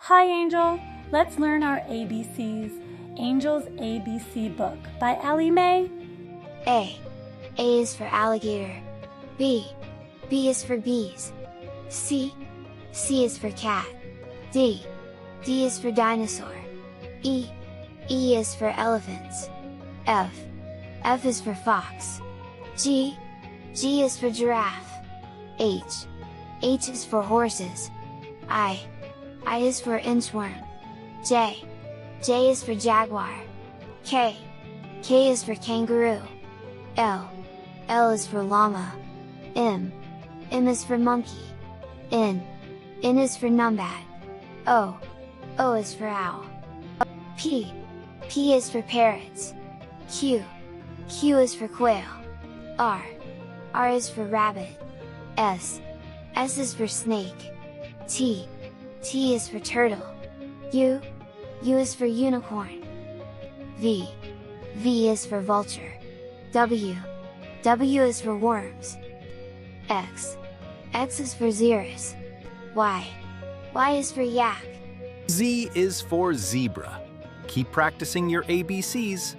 Hi, Angel. Let's learn our ABCs. Angel's ABC book by Allie Mae. A. A is for alligator. B. B is for bees. C. C is for cat. D. D is for dinosaur. E. E is for elephants. F. F is for fox. G. G is for giraffe. H. H is for horses. I. I is for inchworm. J. J is for jaguar. K. K is for kangaroo. L. L is for llama. M. M is for monkey. N. N is for numbat. O. O is for owl. P. P is for parrots. Q. Q is for quail. R. R is for rabbit. S. S is for snake. T. T is for turtle. U. U is for unicorn. V. V is for vulture. W. W is for worms. X. X is for xerus. Y. Y is for yak. Z is for zebra. Keep practicing your ABCs.